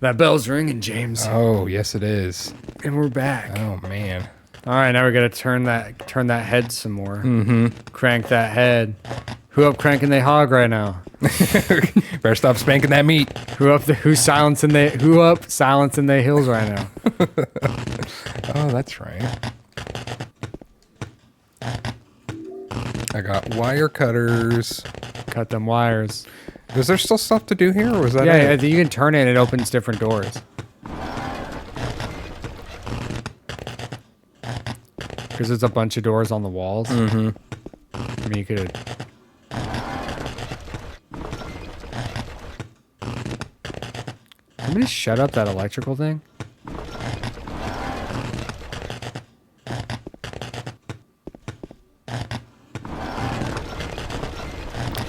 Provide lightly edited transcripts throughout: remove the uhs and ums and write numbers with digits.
That bell's ringing, James. Oh, yes it is. And we're back. Oh, man. All right, now we got to turn that head some more. Mm-hmm. Crank that head. Who up cranking they hog right now? Better stop spanking that meat. Who up silencing they hills right now? Oh, that's right. I got wire cutters. Cut them wires. Is there still stuff to do here, or was that Yeah, it? you can turn it and it opens different doors. Because there's a bunch of doors on the walls. Mm-hmm. I mean, you could... Somebody shut up that electrical thing?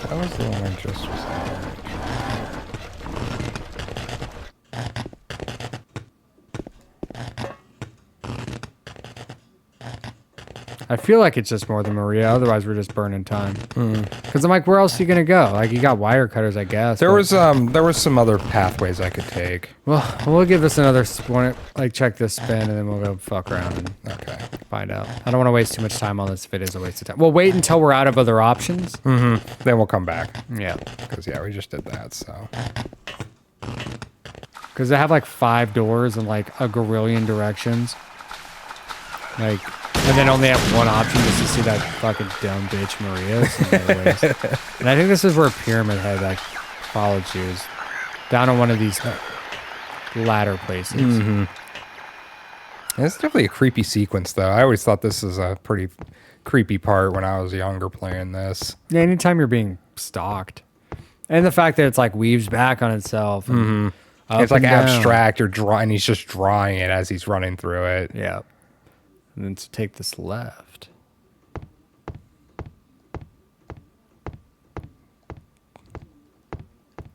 That was the one I just was on. I feel like it's just more than Maria. Otherwise, we're just burning time. Because I'm like, where else are you gonna go? Like, you got wire cutters, I guess. There but- was some other pathways I could take. Well, we'll give this another one. Like, check this spin, and then we'll go fuck around and Okay. find out. I don't want to waste too much time on this if it is a waste of time. We'll wait until we're out of other options. Then we'll come back. Yeah. Because, yeah, we just did that, so. Because they have like 5 doors in like a gorillion directions. Like, and then only have one option just to see that fucking dumb bitch Maria. And I think this is where Pyramid Head like followed you, is down on one of these ladder places. It's definitely a creepy sequence, though. I always thought this was a pretty creepy part when I was younger playing this. Yeah, anytime you're being stalked. And the fact that it's like weaves back on itself. And up It's like and down. abstract or drawing. He's just drawing it as he's running through it. Yeah. And then to take this left.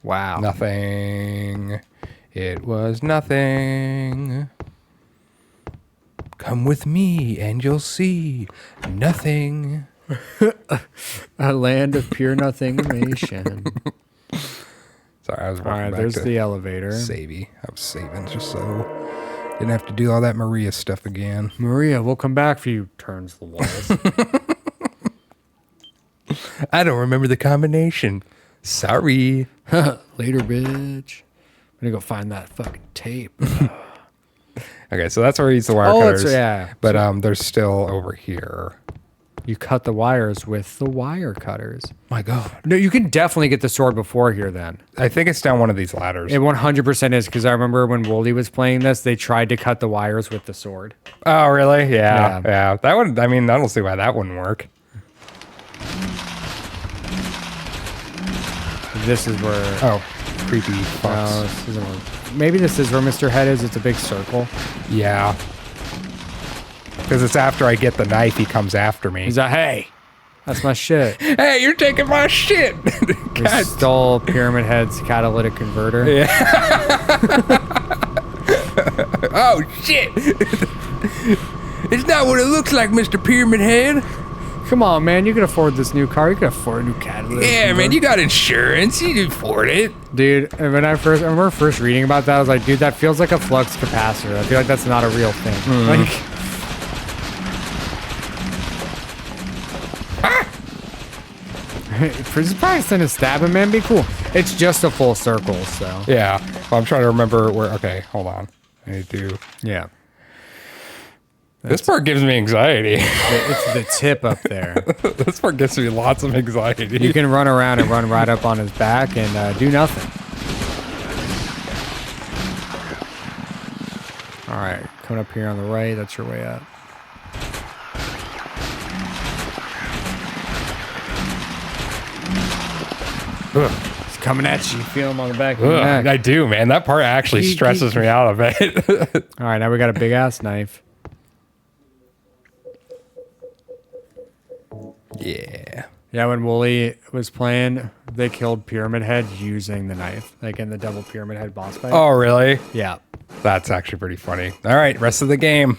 Wow. Nothing. It was nothing. Come with me and you'll see nothing. A land of pure nothingation. Sorry, I was All walking right, back there's to the elevator. Savey. I was saving just so didn't have to do all that Maria stuff again. Maria, we'll come back for you. Turns the walls. I don't remember the combination. Sorry. Later, bitch. I'm gonna go find that fucking tape. Okay, so that's where he eats the wire Oh, cutters. it's- yeah. But they're still over here. You cut the wires with the wire cutters. My God. No, you can definitely get the sword before here then. I think it's down one of these ladders. It 100% is, because I remember when Wooly was playing this, they tried to cut the wires with the sword. Oh, really? Yeah. Yeah. Yeah. That would, I mean, I don't see why that wouldn't work. This is where... Oh, creepy No, fox. this isn't where, maybe this is where Mr. Head is. It's a big circle. Yeah. Because it's after I get the knife, he comes after me. He's like, hey, that's my shit. Hey, you're taking my shit. We stole Pyramid Head's catalytic converter. Oh, shit. It's not what it looks like, Mr. Pyramid Head. Come on, man. You can afford this new car. You can afford a new catalytic Yeah, man, converter. you got insurance. You can afford it. Dude, and when I remember first reading about that, I was like, dude, that feels like a flux capacitor. I feel like that's not a real thing. Like, this is probably gonna stab him, man. Be cool. It's just a full circle, so Yeah. Well, I'm trying to remember where. Okay, hold on. I need to. yeah. This part gives me anxiety. It's the tip up there. This part gives me lots of anxiety. You can run around and run right up on his back and do nothing. All right, coming up here on the right. That's your way up. He's coming at you. You feel him on the back of your Ugh, neck. I do, man. That part actually stresses me out a bit. All right, now we got a big ass knife. Yeah. Yeah, when Wooly was playing, they killed Pyramid Head using the knife, like in the double Pyramid Head boss fight. Oh, really? Yeah. That's actually pretty funny. All right, rest of the game.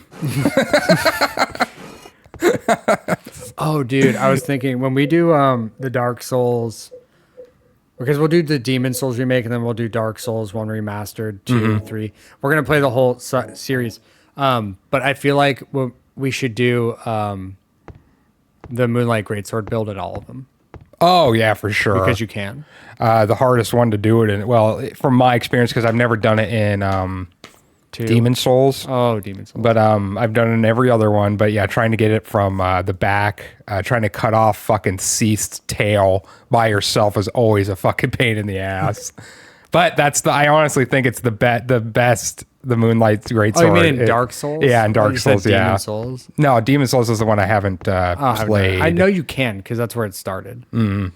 Oh, dude, I was thinking when we do the Dark Souls Because we'll do the Demon Souls remake, and then we'll do Dark Souls 1 remastered, 2, 3. We're gonna play the whole series. But I feel like we should do the Moonlight Greatsword build at all of them Oh yeah, for sure. because you can. The hardest one to do it in, well, from my experience, because I've never done it in 2. Demon Souls. Oh, Demon Souls. But I've done it in every other one. But yeah, trying to get it from the back, trying to cut off fucking Ceased's tail by yourself is always a fucking pain in the ass. But I honestly think it's the best. The Moonlight Greatsword. Oh, you mean in Dark Souls? Yeah, in Dark You said Souls. Yeah. Demon Souls. No, Demon Souls is the one I haven't played. I know you can because that's where it started. Mm.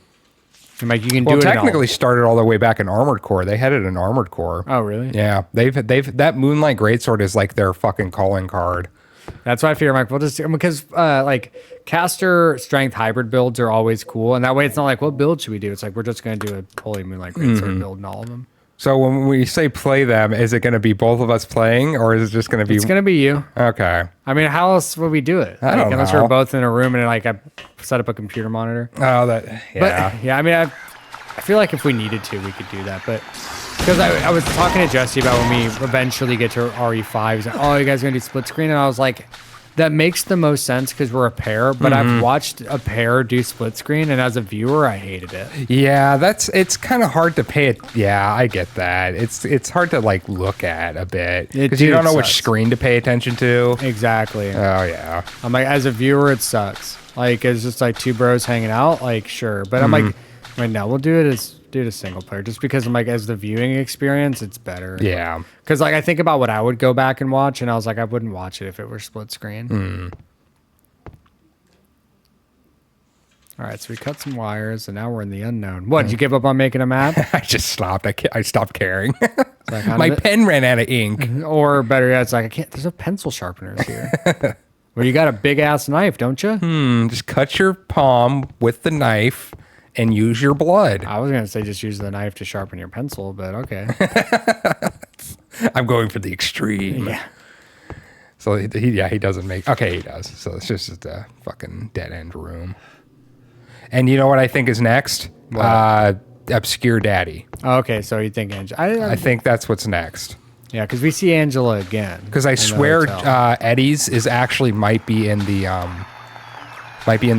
Like you can do Well, it. technically started all the way back in Armored Core. They had it in Armored Core. Oh, really? Yeah, they've that Moonlight Greatsword is like their fucking calling card. That's why I figure, like, we'll just because like caster strength hybrid builds are always cool, and that way it's not like what build should we do? It's like we're just gonna do a holy Moonlight Greatsword build in all of them. So when we say play them, is it going to be both of us playing, or is it just going to be? It's gonna be you. Okay. I mean, how else would we do it? I don't unless know. we're both in a room and like I set up a computer monitor. Oh, that yeah. But yeah, I mean, I feel like if we needed to, we could do that. But because I was talking to Jesse about when we eventually get to RE5, he's like, oh, you guys gonna do split screen? And I was like, that makes the most sense because we're a pair. But I've watched a pair do split screen, and as a viewer, I hated it. Yeah, it's kind of hard to pay it. Yeah, I get that. It's hard to like look at a bit because you don't know which screen to pay attention to. Exactly. Oh yeah. I'm like, as a viewer, it sucks. Like, it's just like two bros hanging out. Like, sure, but I'm like, no, we'll do it as single player, just because I'm like, as the viewing experience, it's better. Yeah. Because like I think about what I would go back and watch, and I was like, I wouldn't watch it if it were split screen. All right, so we cut some wires, and now we're in the unknown. What, did you give up on making a map? I just stopped. I stopped caring. Like, My pen ran out of ink. Or better yet, it's like, I can't. There's no pencil sharpeners here. Well, you got a big ass knife, don't you? Just cut your palm with the knife and use your blood. I was gonna say just use the knife to sharpen your pencil, but okay. I'm going for the extreme. Yeah. So he doesn't make. Okay, he does. So it's just a fucking dead end room. And you know what I think is next? Obscure Daddy. Oh, okay, so you think Angela? I think that's what's next. Yeah, because we see Angela again. Because I in the swear hotel. Eddie's is actually might be in the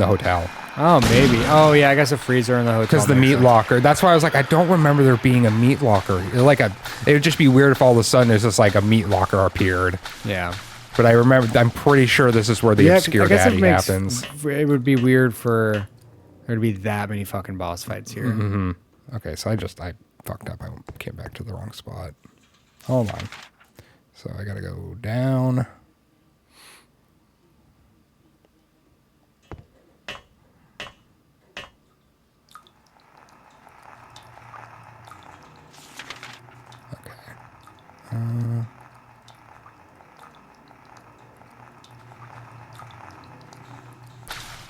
hotel. Oh, maybe. Oh, yeah, I guess a freezer in the hotel. Because the makes meat sense. locker. That's why I was like, I don't remember there being a meat locker. It would just be weird if all of a sudden there's just like a meat locker appeared. Yeah. But I'm pretty sure this is where the Obscure I guess Daddy happens. It would be weird for there to be that many fucking boss fights here. Okay, so I fucked up. I came back to the wrong spot. Hold on. So I gotta go down.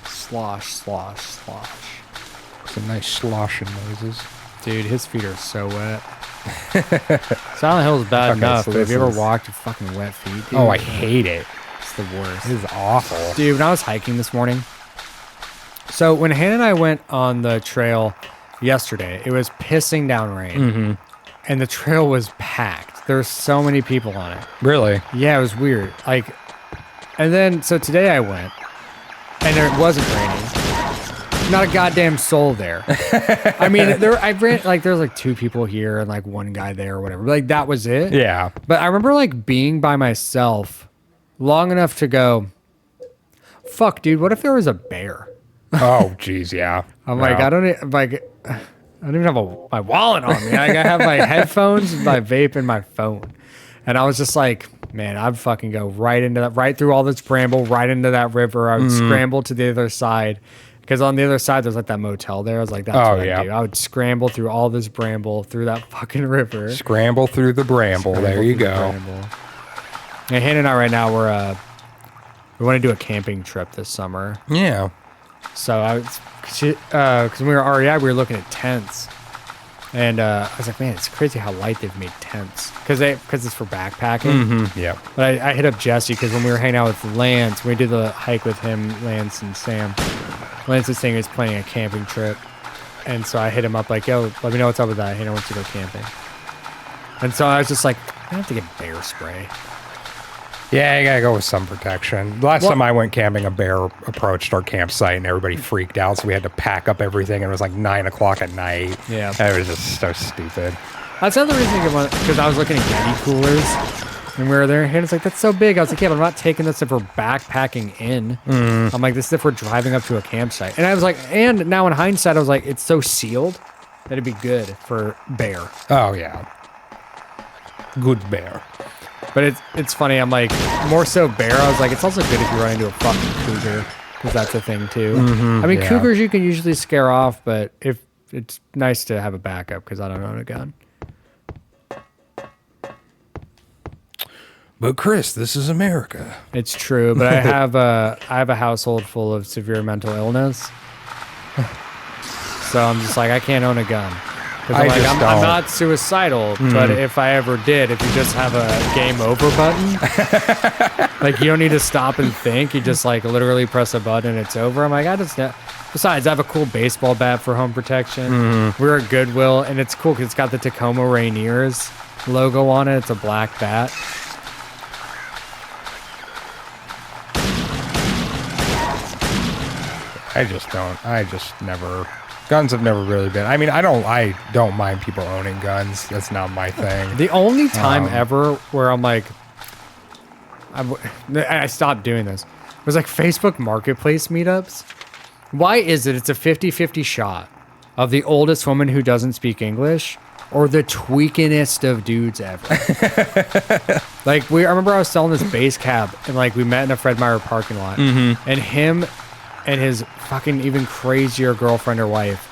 Slosh, slosh, slosh. Some nice sloshing noises. Dude, his feet are so wet. Silent Hill is bad Okay, enough, so but have you ever this is- walked with fucking wet feet? Dude? Oh, I hate it. It's the worst. This is awful. Dude, when I was hiking this morning, so when Hannah and I went on the trail yesterday, it was pissing down rain, and the trail was packed. There were so many people on it. Really? Yeah, it was weird. Like, and then so today I went, and it wasn't raining. Not a goddamn soul there. I mean, I ran like there's like two people here and like one guy there or whatever. Like that was it. Yeah. But I remember like being by myself long enough to go, fuck, dude, what if there was a bear? Oh, geez, yeah. I'm like, I don't even have my wallet on me. Like, I have my headphones, my vape, and my phone. And I was just like, man, I'd fucking go right into that, right through all this bramble, right into that river. I would scramble to the other side. Because on the other side, there's like that motel there. I was like, that's what I'd do. I would scramble through all this bramble, through that fucking river. Scramble through the bramble. There you go. And Hannah and I right now, we want to do a camping trip this summer. Yeah. So because when we were REI, we were looking at tents, and I was like, man, it's crazy how light they've made tents because it's for backpacking. Yeah. But I hit up Jesse because when we were hanging out with Lance, when we did the hike with him, Lance and Sam. Lance was saying he was planning a camping trip, And so I hit him up like, yo, let me know what's up with that. Hannah wants to go camping. And so I was just like, I have to get bear spray. Yeah, you gotta go with some protection. The last time I went camping, a bear approached our campsite and everybody freaked out, so we had to pack up everything. And it was like 9 o'clock at night. Yeah. It was just so stupid. That's another reason because I was looking at Yeti coolers and we were there. And it's like, that's so big. I was like, yeah, but I'm not taking this if we're backpacking in. I'm like, this is if we're driving up to a campsite. And I was like, and now in hindsight, I was like, it's so sealed that it'd be good for bear. Oh, yeah. Good bear. But it's funny. I'm like, more so bear. I was like, it's also good if you run into a fucking cougar because that's a thing too. I mean, yeah. cougars you can usually scare off, but if it's nice to have a backup because I don't own a gun. But Chris, this is America. It's true, but I have a household full of severe mental illness, so I'm just like I can't own a gun. I'm not suicidal, but if I ever did, if you just have a game over button, like you don't need to stop and think, you just like literally press a button and it's over. I'm like, besides, I have a cool baseball bat for home protection. We're at Goodwill, and it's cool because it's got the Tacoma Rainiers logo on it. It's a black bat. I just never. Guns have never really been. I mean, I don't mind people owning guns. That's not my thing. The only time ever where I'm like, I stopped doing this was like Facebook Marketplace meetups. Why is it? It's a 50-50 shot of the oldest woman who doesn't speak English or the tweakingest of dudes ever. Like I remember I was selling this base cab and like we met in a Fred Meyer parking lot, and him and his fucking even crazier girlfriend or wife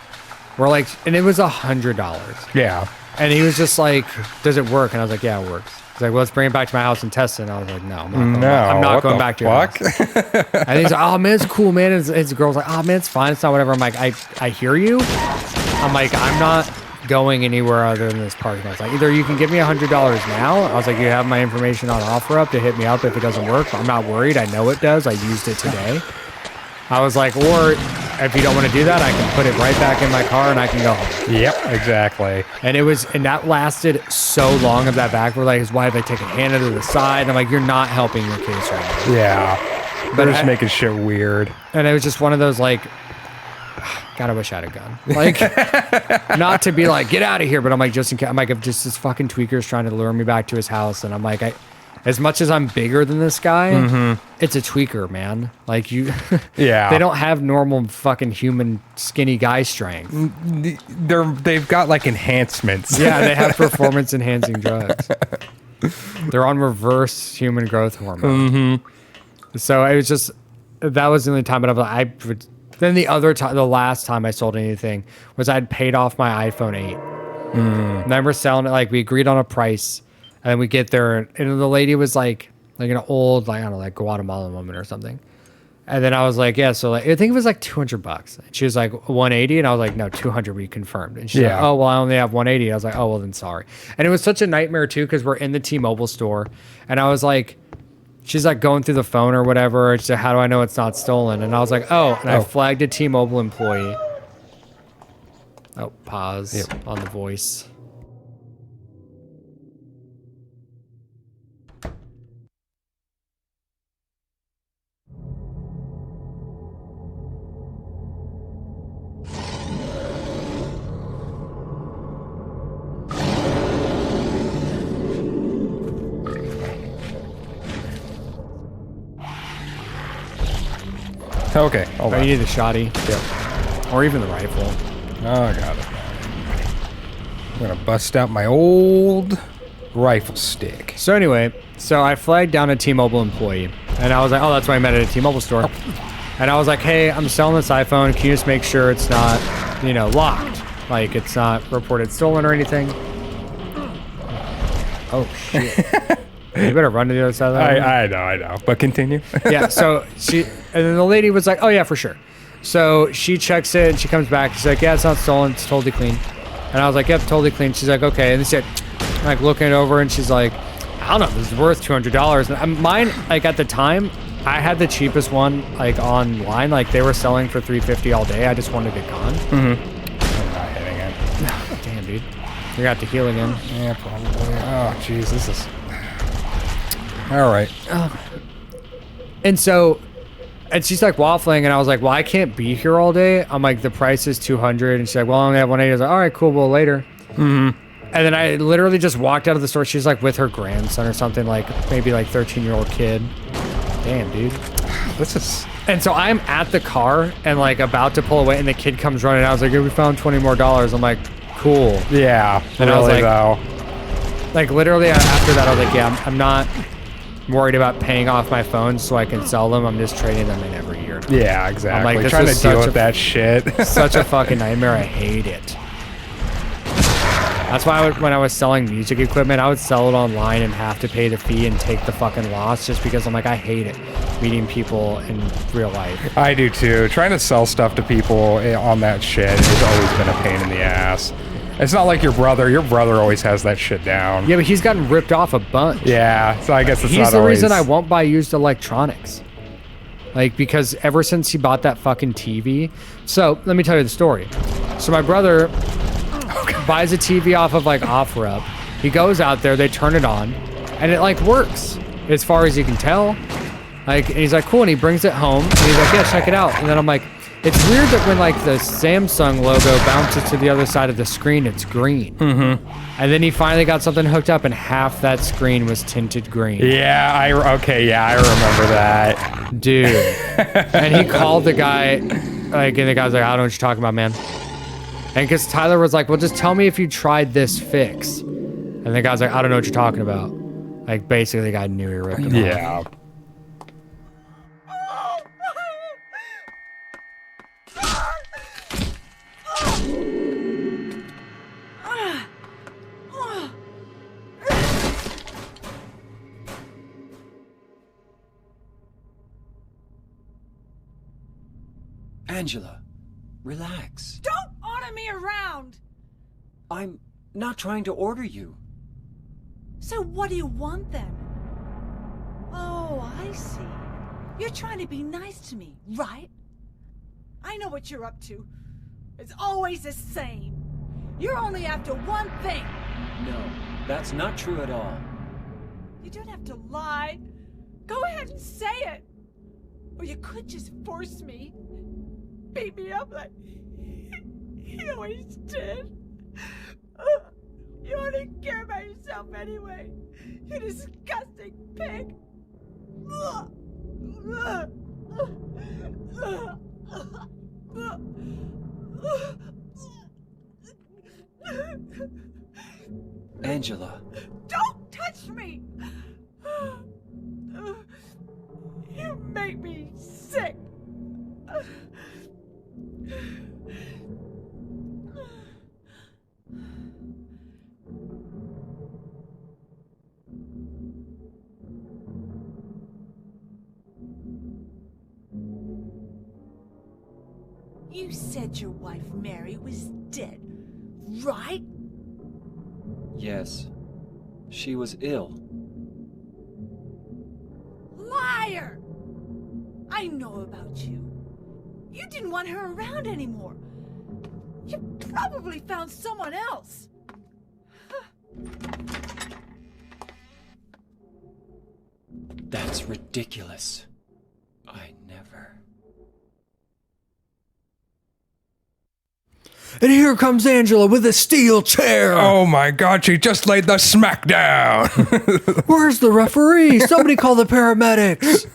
were like, and it was $100. Yeah. And he was just like, does it work? And I was like, yeah, it works. He's like, well, let's bring it back to my house and test it. And I was like, no, I'm not going back to your house. And he's like, oh man, it's cool, man. His girl's like, oh man, it's fine. It's not whatever. I'm like, I hear you. I'm like, I'm not going anywhere other than this parking lot. I was like, either you can give me $100 now. I was like, you have my information on OfferUp to hit me up if it doesn't work. I'm not worried. I know it does. I used it today. I was like, or if you don't want to do that, I can put it right back in my car and I can go home. Yep, exactly. And that lasted so long of that back. We're like, his wife, like, take a hand to the side. And I'm like, you're not helping your case right now. Yeah. They're just making shit weird. And it was just one of those, like, God, I wish I had a gun. Like, not to be like, get out of here. But I'm like, just in case. I'm like, if just this fucking tweaker's trying to lure me back to his house. And I'm like, as much as I'm bigger than this guy, it's a tweaker, man. Like yeah, they don't have normal fucking human skinny guy strength. They've got like enhancements. Yeah, they have performance enhancing drugs. They're on reverse human growth hormone. So it was just, that was the only time. But then the last time I sold anything was I'd paid off my iPhone 8. And then we're selling it, like we agreed on a price. And then we get there, and the lady was like an old, like, I don't know, like Guatemalan woman or something. And then I was like, yeah, so like, I think it was like $200. And she was like 180, and I was like, no, 200 we confirmed. And she's like, oh, well, I only have 180. I was like, oh, well, then sorry. And it was such a nightmare too, because we're in the T-Mobile store, and I was like, she's like going through the phone or whatever. She said, how do I know it's not stolen? And I was like, I flagged a T-Mobile employee. Oh, pause on the voice. Okay, hold on. You need the shotty. Yep. Or even the rifle. Oh, I got it. I'm gonna bust out my old rifle stick. So anyway, I flagged down a T-Mobile employee, and I was like, oh, that's why I met at a T-Mobile store. And I was like, hey, I'm selling this iPhone. Can you just make sure it's not, locked? Like, it's not reported stolen or anything? Oh, shit. You better run to the other side of that. I know. But continue. Yeah, so and then the lady was like, oh, yeah, for sure. So she checks it, and she comes back. She's like, yeah, it's not stolen. It's totally clean. And I was like, yep, totally clean. She's like, okay. And then she's like looking it over, and she's like, I don't know, this is worth $200. And mine, like, at the time, I had the cheapest one, like, online. Like, they were selling for $350 all day. I just wanted it gone. You got to heal again. Yeah, probably. Oh, jeez, this is... All right. And so, and she's like waffling, and I was like, well, I can't be here all day. I'm like, the price is 200, and she's like, well, I only have 180. I was like, all right, cool, well, later. And then I literally just walked out of the store. She's like with her grandson or something, like maybe like 13-year-old kid. Damn, dude. This is... And so I'm at the car and like about to pull away, and the kid comes running out. I was like, hey, we found $20 more. I'm like, cool. Yeah, And I was really, like- though. Like literally after that, I was like, yeah, I'm not worried about paying off my phones so I can sell them. I'm just trading them in every year. Yeah, exactly. this Trying to is deal such with a- that shit. Such a fucking nightmare. I hate it. That's why when I was selling music equipment, I would sell it online and have to pay the fee and take the fucking loss just because I'm like, I hate it. Meeting people in real life. I do too. Trying to sell stuff to people on that shit has always been a pain in the ass. It's not like your brother. Your brother always has that shit down. Yeah, but he's gotten ripped off a bunch. Yeah, so I guess it's He's not the always... reason I won't buy used electronics. Like, because ever since he bought that fucking TV. So, let me tell you the story. So, my brother buys a TV off of, like, OfferUp. He goes out there, they turn it on, and it, like, works. As far as you can tell. Like, and he's like, cool, and he brings it home, and he's like, yeah, check it out. And then I'm like, it's weird that when, like, the Samsung logo bounces to the other side of the screen, it's green. And then he finally got something hooked up, and half that screen was tinted green. Yeah, I remember that. Dude. And he called the guy, like, and the guy's like, I don't know what you're talking about, man. And because Tyler was like, well, just tell me if you tried this fix. And the guy's like, I don't know what you're talking about. Like, basically, the guy knew he ripped him off. Yeah. Angela, relax. Don't order me around! I'm not trying to order you. So what do you want then? Oh, I see. You're trying to be nice to me, right? I know what you're up to. It's always the same. You're only after one thing. No, that's not true at all. You don't have to lie. Go ahead and say it. Or you could just force me. Beat me up like you always did. You only care about yourself anyway. You disgusting pig. Angela, Don't touch me! You make me sick. You said your wife Mary was dead, right? yes. She was ill. Liar! I know about you. You didn't want her around anymore. You probably found someone else. That's ridiculous. I never. And here comes Angela with a steel chair. Oh my god, she just laid the smack down. Where's the referee? Somebody call the paramedics.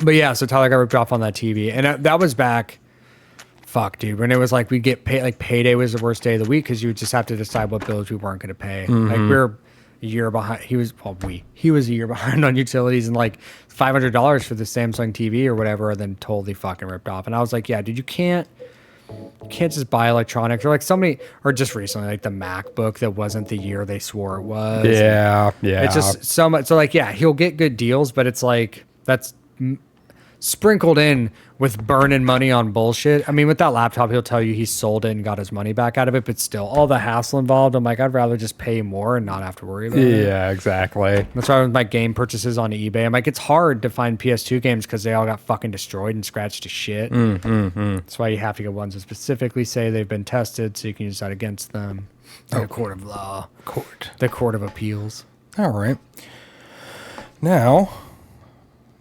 But yeah, so Tyler got ripped off on that TV, and that was back. Fuck, dude. When it was like we get paid, like payday was the worst day of the week because you would just have to decide what bills we weren't going to pay. Like we were a year behind. He was a year behind on utilities and like $500 for the Samsung TV or whatever, and then totally fucking ripped off. And I was like, yeah, dude, you can't just buy electronics or like somebody or just recently like the MacBook that wasn't the year they swore it was. yeah. It's just so much. So like, yeah, he'll get good deals, but it's like sprinkled in with burning money on bullshit. I mean, with that laptop, he'll tell you he sold it and got his money back out of it, but still, all the hassle involved. I'm like, I'd rather just pay more and not have to worry about it. Yeah, exactly. That's why with my game purchases on eBay, I'm like, it's hard to find PS2 games because they all got fucking destroyed and scratched to shit. That's why you have to get ones that specifically say they've been tested so you can use that against them. The court of law. The court of appeals. All right. Now,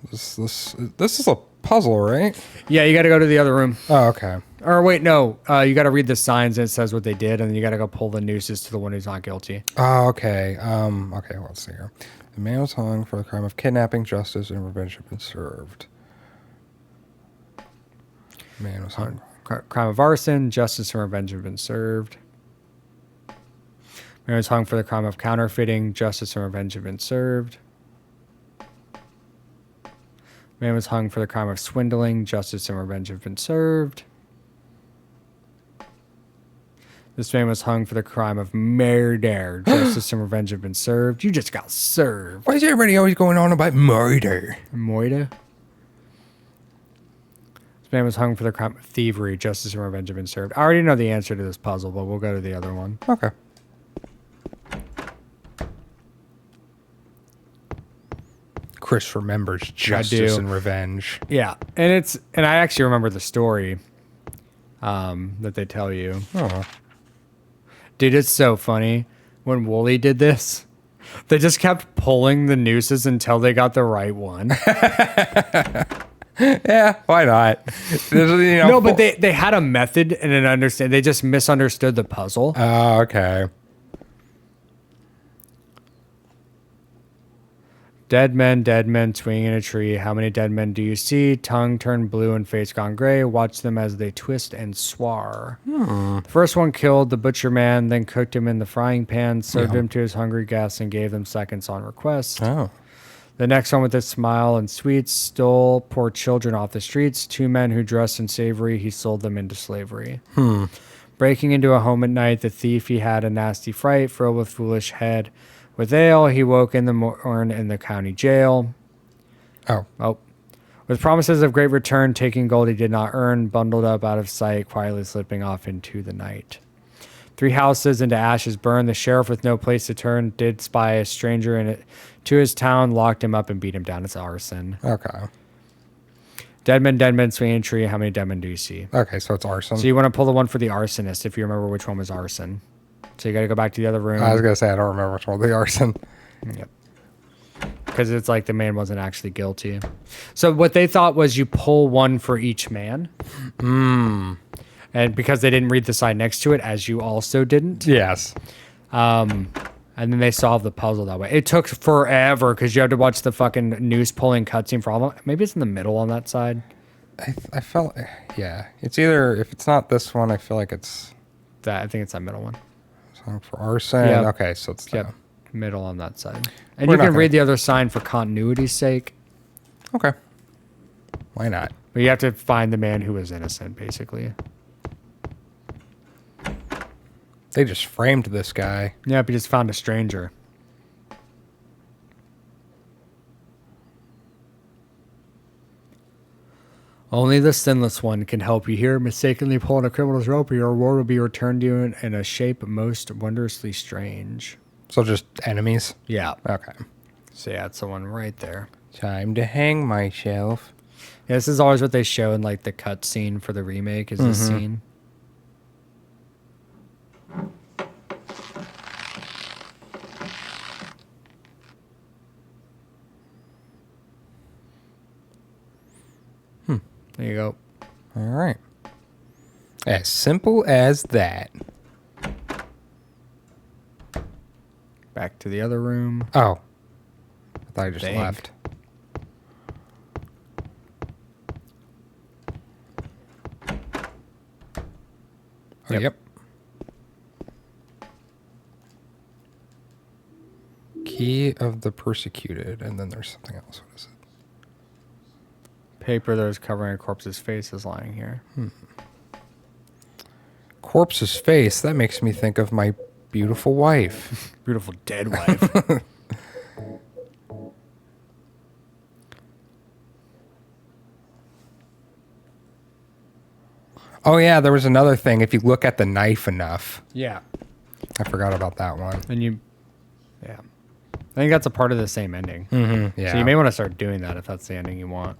this is a puzzle, right? Yeah, you got to go to the other room. Oh, okay. Or wait, no. You got to read the signs and it says what they did, and then you got to go pull the nooses to the one who's not guilty. Oh, okay. Okay, well, let's see here. The man was hung for the crime of kidnapping, justice, and revenge have been served. Man was hung. Crime of arson, justice and revenge have been served. Man was hung for the crime of counterfeiting, justice and revenge have been served. Man was hung for the crime of swindling, justice and revenge have been served. This man was hung for the crime of murder, justice and revenge have been served. You just got served. Why is everybody always going on about murder? Moida. This man was hung for the crime of thievery, justice and revenge have been served. I already know the answer to this puzzle, but we'll go to the other one. Okay. Chris remembers justice and revenge. Yeah, and I actually remember the story that they tell you. Oh. Dude, it's so funny. When Wooly did this, they just kept pulling the nooses until they got the right one. Yeah, why not? No, but they had a method and an understand. They just misunderstood the puzzle. Oh, okay. Dead men swinging in a tree. How many dead men do you see? Tongue turned blue and face gone gray. Watch them as they twist and swar. The first one killed the butcher man, then cooked him in the frying pan, served him to his hungry guests, and gave them seconds on request. Oh. The next one with a smile and sweets stole poor children off the streets. 2 men who dressed in savory, he sold them into slavery. Breaking into a home at night, the thief he had a nasty fright, filled with foolish head. With ale, he woke in the morn in the county jail. Oh. With promises of great return, taking gold he did not earn, bundled up out of sight, quietly slipping off into the night. 3 houses into ashes burned. The sheriff with no place to turn did spy a stranger in it to his town, locked him up and beat him down. It's arson. Okay. Dead men, swinging a tree. How many dead men do you see? Okay, so it's arson. So you want to pull the one for the arsonist if you remember which one was arson. So you got to go back to the other room. I was going to say, I don't remember which one the arson. Yep. Because it's like the man wasn't actually guilty. So what they thought was you pull one for each man. And because they didn't read the side next to it, as you also didn't. Yes. And then they solved the puzzle that way. It took forever because you had to watch the fucking noose pulling cutscene for all of them. Maybe it's in the middle on that side. I felt, yeah. It's either, if it's not this one, I feel like it's... I think it's that middle one. Song for arson. Yep. Okay, so it's Yep. Middle on that side. And We're you not can gonna- read the other sign for continuity's sake. Okay. Why not? But you have to find the man who was innocent, basically. They just framed this guy. Yep, you just found a stranger. Only the sinless one can help you here. Mistakenly pulling a criminal's rope, your reward will be returned to you in a shape most wondrously strange. So just enemies? Yeah. Okay. So yeah, it's the one right there. Time to hang myself. Yeah, this is always what they show in like the cut scene for the remake is this scene. There you go. All right. As simple as that. Back to the other room. Oh. I thought I just Dang. left. Oh, Yep. yep. Key of the persecuted. And then there's something else. What is it? Paper that is covering a corpse's face is lying here. Corpse's face. That makes me think of my beautiful wife. Beautiful dead wife. Oh yeah, there was another thing. If you look at the knife enough, Yeah. I forgot about that one. And yeah. I think that's a part of the same ending. Yeah, So you may want to start doing that if that's the ending you want.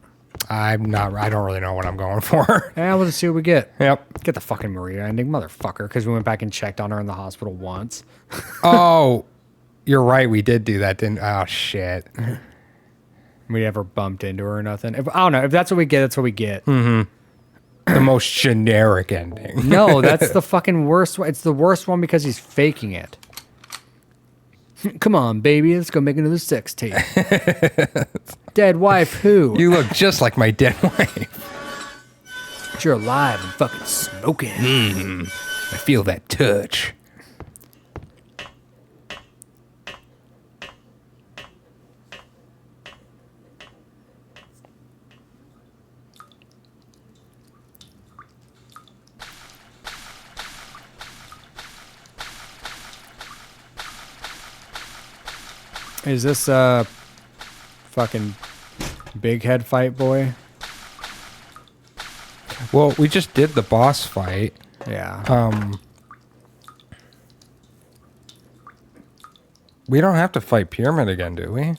I don't really know what I'm going for. Yeah, we'll just see what we get. Yep. Get the fucking Maria ending, motherfucker, because we went back and checked on her in the hospital once. Oh, you're right. We did do that, didn't? Oh shit. We never bumped into her or nothing. I don't know. If that's what we get, that's what we get. The most generic ending. No, that's the fucking worst one. It's the worst one because he's faking it. Come on, baby. Let's go make another sex tape. Dead wife, who? You look just like my dead wife. But you're alive and fucking smoking. I feel that touch. Is this fucking big head fight boy? Well, we just did the boss fight. Yeah. We don't have to fight Pyramid again, do we?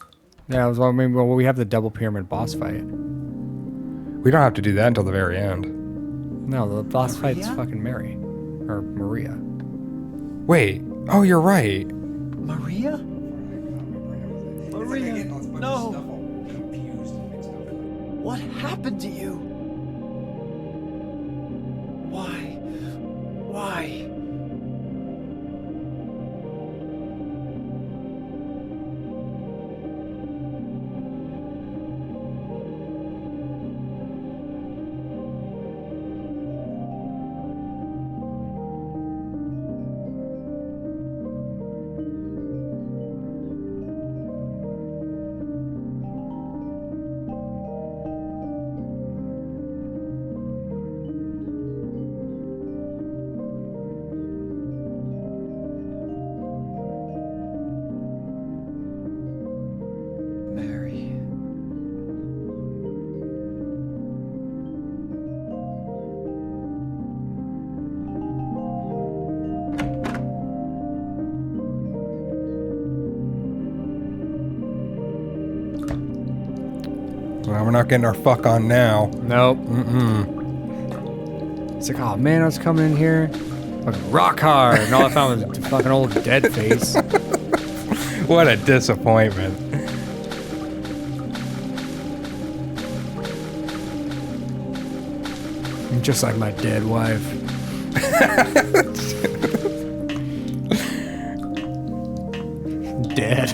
Yeah, I mean, well, we have the double pyramid boss fight. We don't have to do that until the very end. No, the boss fight's fucking Mary. Or Maria. Wait. Oh, you're right. Maria? Maria, no! What happened to you? Why? Why? Mary. Well, we're not getting our fuck on now. Nope. It's like, oh man, I was coming in here, fucking rock hard, and all I found was a fucking old dead face. What a disappointment. Just like my dead wife. Dead.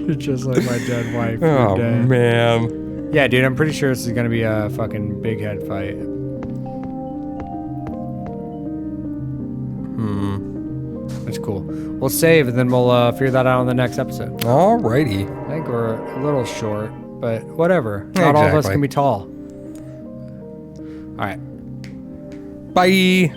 You're just like my dead wife. You're Oh, dead. man. Yeah, dude, I'm pretty sure this is gonna be a fucking big head fight. That's cool. We'll save and then we'll figure that out on the next episode. Alrighty. I think we're a little short, but whatever. Not all of us Exactly. can be tall. All right. Bye.